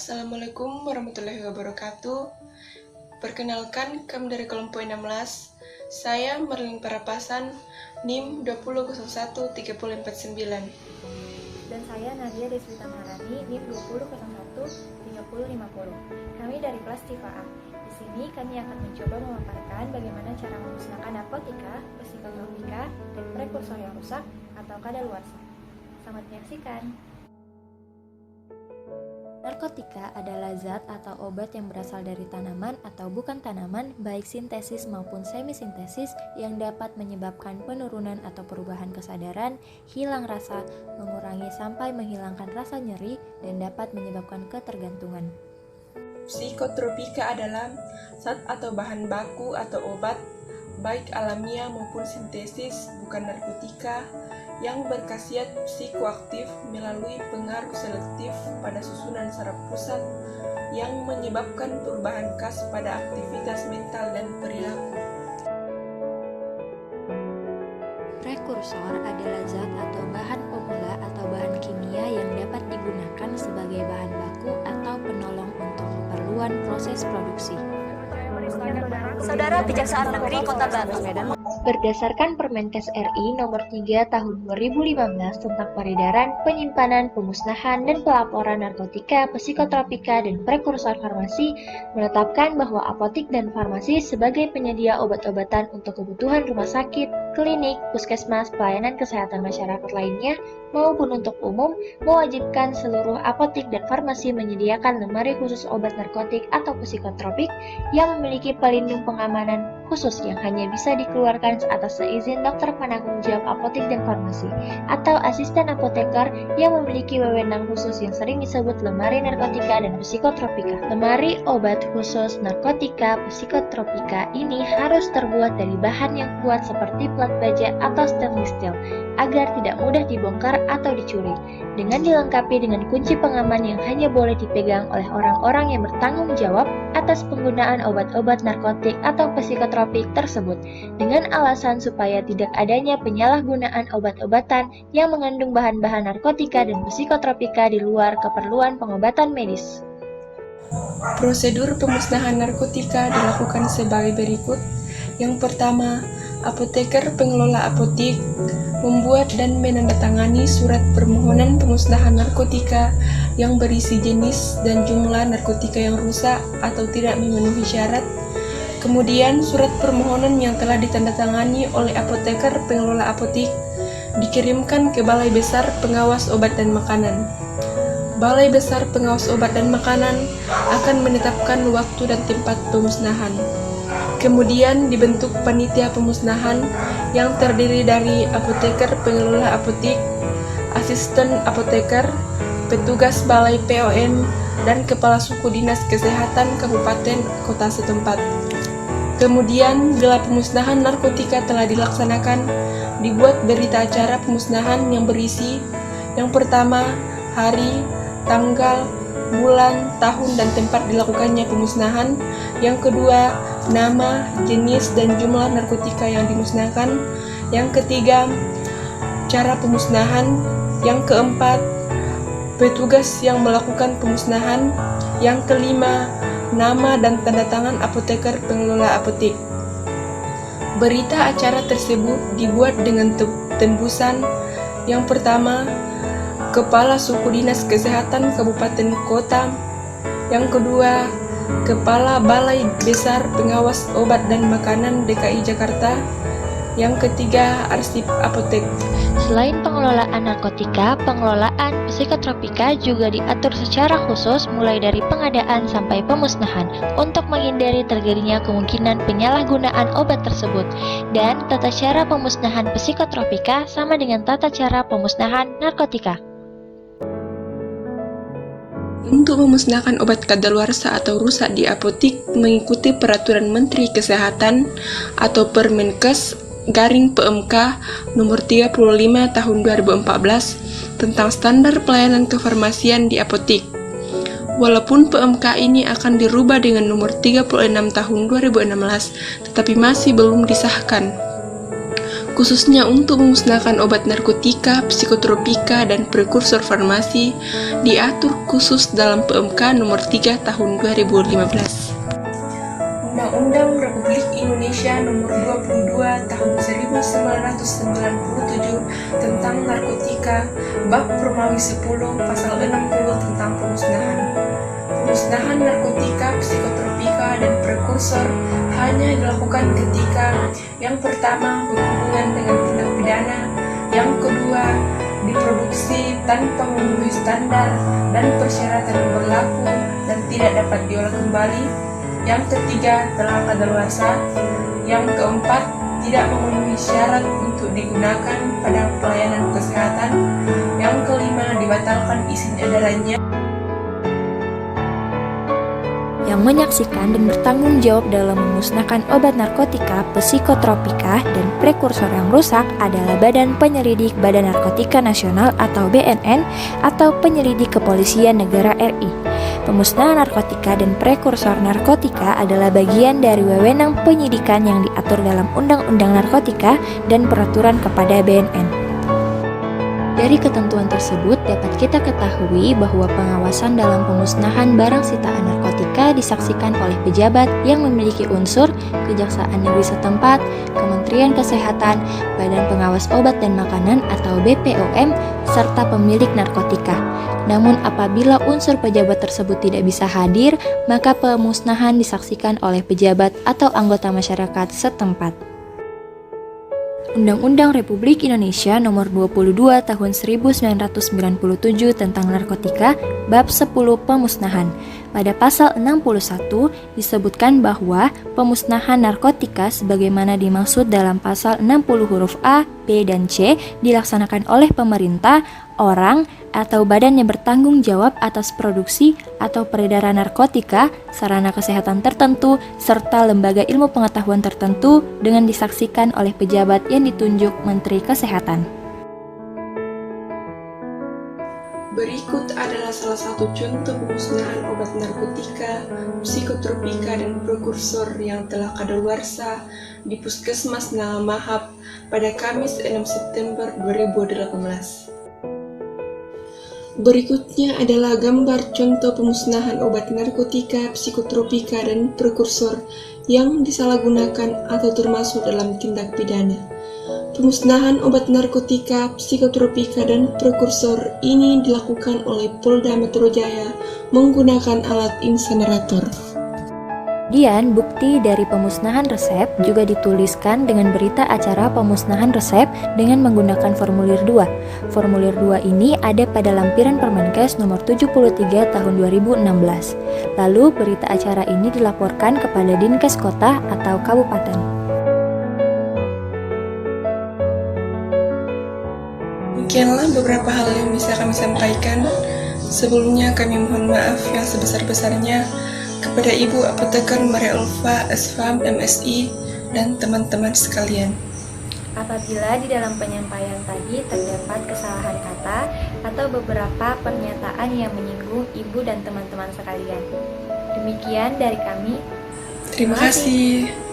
Assalamualaikum warahmatullahi wabarakatuh. Perkenalkan, kami dari kelompok 16. Saya Merlin Parapasan, NIM 20013449. Dan saya Nadia Deswita Maharani, NIM 20013050. Kami dari kelas TIPA A. Di sini kami akan mencoba memaparkan bagaimana cara memusnahkan narkotika, psikotropika, dan prekursor yang rusak atau kadaluarsa. Selamat menyaksikan. Narkotika adalah zat atau obat yang berasal dari tanaman atau bukan tanaman, baik sintesis maupun semisintesis, yang dapat menyebabkan penurunan atau perubahan kesadaran, hilang rasa, mengurangi sampai menghilangkan rasa nyeri, dan dapat menyebabkan ketergantungan. Psikotropika adalah zat atau bahan baku atau obat, baik alamiah maupun sintesis, bukan narkotika, yang berkhasiat psikoaktif melalui pengaruh selektif pada susunan saraf pusat yang menyebabkan perubahan khas pada aktivitas mental dan perilaku. Prekursor adalah zat atau bahan pemula atau bahan kimia yang dapat digunakan sebagai bahan baku atau penolong untuk keperluan proses produksi. Saudara Kejaksaan Negeri Kota Batu. Berdasarkan Permenkes RI Nomor 3 Tahun 2015 tentang peredaran, penyimpanan, pemusnahan, dan pelaporan narkotika, psikotropika, dan prekursor farmasi, menetapkan bahwa apotik dan farmasi sebagai penyedia obat-obatan untuk kebutuhan rumah sakit, klinik, puskesmas, pelayanan kesehatan masyarakat lainnya, maupun untuk umum, mewajibkan seluruh apotik dan farmasi menyediakan lemari khusus obat narkotik atau psikotropik yang memiliki pelindung pengamanan khusus yang hanya bisa dikeluarkan atas seizin dokter penanggung jawab apotik dan farmasi atau asisten apoteker yang memiliki wewenang khusus yang sering disebut lemari narkotika dan psikotropika. Lemari obat khusus narkotika psikotropika ini harus terbuat dari bahan yang kuat seperti plat baja atau stainless steel agar tidak mudah dibongkar atau dicuri, dengan dilengkapi dengan kunci pengaman yang hanya boleh dipegang oleh orang-orang yang bertanggung jawab atas penggunaan obat-obat narkotik atau psikotropik tersebut, dengan alasan supaya tidak adanya penyalahgunaan obat-obatan yang mengandung bahan-bahan narkotika dan psikotropika di luar keperluan pengobatan medis. Prosedur pemusnahan narkotika dilakukan sebagai berikut. Yang pertama, apoteker pengelola apotik membuat dan menandatangani surat permohonan pemusnahan narkotika yang berisi jenis dan jumlah narkotika yang rusak atau tidak memenuhi syarat. Kemudian, surat permohonan yang telah ditandatangani oleh apoteker pengelola apotik dikirimkan ke Balai Besar Pengawas Obat dan Makanan. Balai Besar Pengawas Obat dan Makanan akan menetapkan waktu dan tempat pemusnahan. Kemudian dibentuk panitia pemusnahan yang terdiri dari apoteker pengelola apotik, asisten apoteker, petugas balai POM, dan kepala suku dinas kesehatan kabupaten kota setempat. Kemudian, bila pemusnahan narkotika telah dilaksanakan, dibuat berita acara pemusnahan yang berisi: yang pertama, hari, tanggal, bulan, tahun, dan tempat dilakukannya pemusnahan. Yang kedua, nama, jenis, dan jumlah narkotika yang dimusnahkan. Yang ketiga, cara pemusnahan. Yang keempat, petugas yang melakukan pemusnahan. Yang kelima, nama dan tanda tangan apoteker pengelola apotik. Berita acara tersebut dibuat dengan tembusan: yang pertama, Kepala Suku Dinas Kesehatan Kabupaten Kota. Yang kedua, Kepala Balai Besar Pengawas Obat dan Makanan DKI Jakarta. Yang ketiga, arsip apotek. Selain pengelolaan narkotika, pengelolaan psikotropika juga diatur secara khusus mulai dari pengadaan sampai pemusnahan untuk menghindari terjadinya kemungkinan penyalahgunaan obat tersebut. Dan tata cara pemusnahan psikotropika sama dengan tata cara pemusnahan narkotika. Untuk memusnahkan obat kadaluarsa atau rusak di apotik mengikuti Peraturan Menteri Kesehatan atau Permenkes garing PMK Nomor 35 Tahun 2014 tentang standar pelayanan kefarmasian di apotik. Walaupun PMK ini akan dirubah dengan Nomor 36 Tahun 2016, tetapi masih belum disahkan. khususnya untuk memusnahkan obat narkotika, psikotropika, dan prekursor farmasi, diatur khusus dalam PMK nomor 3 tahun 2015. Undang-Undang Republik Indonesia nomor 22 tahun 1997 tentang narkotika, bab Romawi 10 pasal 60 tentang pemusnahan. Pemusnahan narkotika, psikotropika, dan prekursor hanya dilakukan ketika yang pertama berhubungan dengan tindak pidana, yang kedua diproduksi tanpa memenuhi standar dan persyaratan yang berlaku dan tidak dapat diolah kembali, yang ketiga telah kadaluarsa, yang keempat tidak memenuhi syarat untuk digunakan pada pelayanan kesehatan, yang kelima dibatalkan izin edarannya. Yang menyaksikan dan bertanggung jawab dalam memusnahkan obat narkotika, psikotropika, dan prekursor yang rusak adalah Badan Penyelidik Badan Narkotika Nasional atau BNN atau Penyelidik Kepolisian Negara RI. Pemusnahan narkotika dan prekursor narkotika adalah bagian dari wewenang penyidikan yang diatur dalam Undang-Undang Narkotika dan Peraturan kepada BNN. Dari ketentuan tersebut dapat kita ketahui bahwa pengawasan dalam pemusnahan barang sitaan narkotika disaksikan oleh pejabat yang memiliki unsur Kejaksaan Negeri setempat, Kementerian Kesehatan, Badan Pengawas Obat dan Makanan atau BPOM, serta pemilik narkotika. Namun apabila unsur pejabat tersebut tidak bisa hadir, maka pemusnahan disaksikan oleh pejabat atau anggota masyarakat setempat. Undang-Undang Republik Indonesia Nomor 22 Tahun 1997 tentang narkotika, bab 10 pemusnahan. Pada pasal 61 disebutkan bahwa pemusnahan narkotika sebagaimana dimaksud dalam pasal 60 huruf A, B, dan C dilaksanakan oleh pemerintah, orang, atau badan yang bertanggung jawab atas produksi atau peredaran narkotika, sarana kesehatan tertentu, serta lembaga ilmu pengetahuan tertentu dengan disaksikan oleh pejabat yang ditunjuk Menteri Kesehatan. Berikut adalah salah satu contoh pemusnahan obat narkotika, psikotropika, dan prekursor yang telah kadaluarsa di Puskesmas Nagamahap pada Kamis 6 September 2018. Berikutnya adalah gambar contoh pemusnahan obat narkotika, psikotropika, dan prekursor yang disalahgunakan atau termasuk dalam tindak pidana. Pemusnahan obat narkotika, psikotropika, dan prekursor ini dilakukan oleh Polda Metro Jaya menggunakan alat insinerator. Kemudian, bukti dari pemusnahan resep juga dituliskan dengan berita acara pemusnahan resep dengan menggunakan formulir 2. Formulir 2 ini ada pada lampiran Permenkes nomor 73 tahun 2016. Lalu, berita acara ini dilaporkan kepada Dinkes Kota atau Kabupaten. Demikianlah beberapa hal yang bisa kami sampaikan. Sebelumnya kami mohon maaf yang sebesar-besarnya kepada Ibu Apoteker Maria Ulfa, SFAM, MSI, dan teman-teman sekalian. Apabila di dalam penyampaian tadi terdapat kesalahan kata atau beberapa pernyataan yang menyinggung Ibu dan teman-teman sekalian. Demikian dari kami. Terima kasih.